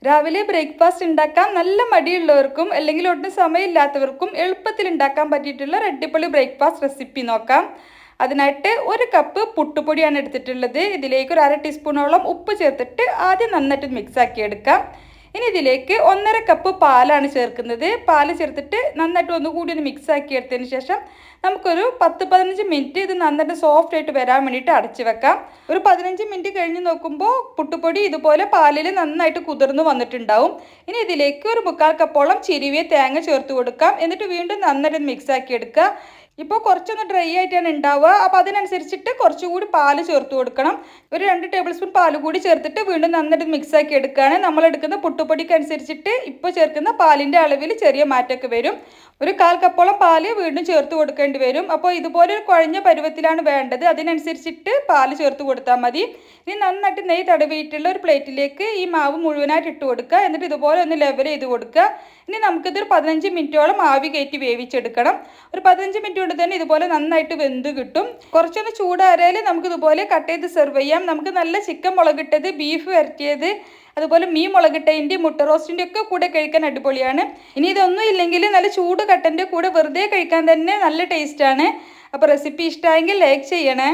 രാവിലെ ബ്രേക്ക്ഫാസ്റ്റ് ഉണ്ടാക്കാൻ നല്ല മടിയുള്ളവർക്കും അല്ലെങ്കിൽ ഒട്ടും സമയമില്ലാത്തവർക്കും എളുപ്പത്തിൽ ഉണ്ടാക്കാൻ പറ്റിയിട്ടുള്ള ഒരു അടിപൊളി ബ്രേക്ക്ഫാസ്റ്റ് റെസിപ്പി നോക്കാം. അതിനായിട്ട് ഒരു കപ്പ് പുട്ടുപൊടിയാണ് എടുത്തിട്ടുള്ളത്. ഇതിലേക്ക് ഒരു 1/2 ടീസ്പൂണോളം ഉപ്പ് ചേർത്തിട്ട് ആദ്യം നന്നായിട്ട് മിക്സ് ആക്കി എടുക്കാം. ഇനി ഇതിലേക്ക് 1.5 കപ്പ് പാലാണ് ചേർക്കുന്നത്. പാല് ചേർത്തിട്ട് നന്നായിട്ട് ഒന്നുകൂടി ഒന്ന് മിക്സ് ആക്കി എടുത്തതിന് ശേഷം നമുക്കൊരു 10-15 മിനിറ്റ് ഇത് നന്നായിട്ട് സോഫ്റ്റ് ആയിട്ട് വരാൻ വേണ്ടിയിട്ട് അടച്ചു വെക്കാം. ഒരു 15 മിനിറ്റ് കഴിഞ്ഞ് നോക്കുമ്പോൾ പുട്ടുപൊടി ഇതുപോലെ പാലിൽ നന്നായിട്ട് കുതിർന്ന് വന്നിട്ടുണ്ടാവും. ഇനി ഇതിലേക്ക് ഒരു 1/4 കപ്പോളം ചിരുവിയ തേങ്ങ ചേർത്ത് കൊടുക്കാം. എന്നിട്ട് വീണ്ടും നന്നായിട്ട് മിക്സ് ആക്കി എടുക്കുക. ഇപ്പോൾ കുറച്ചൊന്ന് ഡ്രൈ ആയിട്ടാണ് ഉണ്ടാവുക. അപ്പോൾ അതിനനുസരിച്ചിട്ട് കുറച്ചുകൂടി പാല് ചേർത്ത് കൊടുക്കണം. ഒരു 2 ടേബിൾ സ്പൂൺ പാല് കൂടി ചേർത്തിട്ട് വീണ്ടും നന്നായിട്ട് മിക്സ് ആക്കി എടുക്കുകയാണ്. നമ്മൾ എടുക്കുന്ന പുട്ടുപൊടിക്ക് അനുസരിച്ചിട്ട് ഇപ്പോൾ ചേർക്കുന്ന പാലിൻ്റെ അളവിൽ ചെറിയ മാറ്റമൊക്കെ വരും. ഒരു 1/4 കപ്പോളം പാല് വീണ്ടും ചേർത്ത് കൊടുക്കേണ്ടി വരും. അപ്പോൾ ഇതുപോലെ ഒരു കുഴഞ്ഞ പരുവത്തിലാണ് വേണ്ടത്. അതിനനുസരിച്ചിട്ട് പാല് ചേർത്ത് കൊടുത്താൽ മതി. ഇനി നന്നായിട്ട് നെയ്യ് തടവിയിട്ടുള്ള ഒരു പ്ലേറ്റിലേക്ക് ഈ മാവ് മുഴുവനായിട്ട് ഇട്ട് കൊടുക്കുക. എന്നിട്ട് ഇതുപോലെ ഒന്ന് ലെവൽ ചെയ്ത് കൊടുക്കുക. ഇനി നമുക്കിതൊരു 15 മിനിറ്റോളം ആവി കയറ്റി വേവിച്ചെടുക്കണം. ഒരു 15 മിനിറ്റ് കൊണ്ട് തന്നെ ഇതുപോലെ നന്നായിട്ട് വെന്ത് കിട്ടും. കുറച്ചൊന്ന് ചൂടാറിയാൽ നമുക്കിതുപോലെ കട്ട് ചെയ്ത് സെർവ് ചെയ്യാം. നമുക്ക് നല്ല ചിക്കൻ മുളകിട്ടത്, ബീഫ് വരട്ടിയത്, അതുപോലെ മീൻ മുളകിട്ടതിൻ്റെ, മുട്ട റോസ്റ്റിൻ്റെ ഒക്കെ കൂടെ കഴിക്കാൻ അടിപൊളിയാണ്. ഇനി ഇതൊന്നും ഇല്ലെങ്കിൽ നല്ല ചൂട് കട്ടൻ്റെ കൂടെ വെറുതെ കഴിക്കാൻ തന്നെ നല്ല ടേസ്റ്റാണ്. അപ്പോൾ റെസിപ്പി ഇഷ്ടമായെങ്കിൽ ലൈക്ക് ചെയ്യണേ.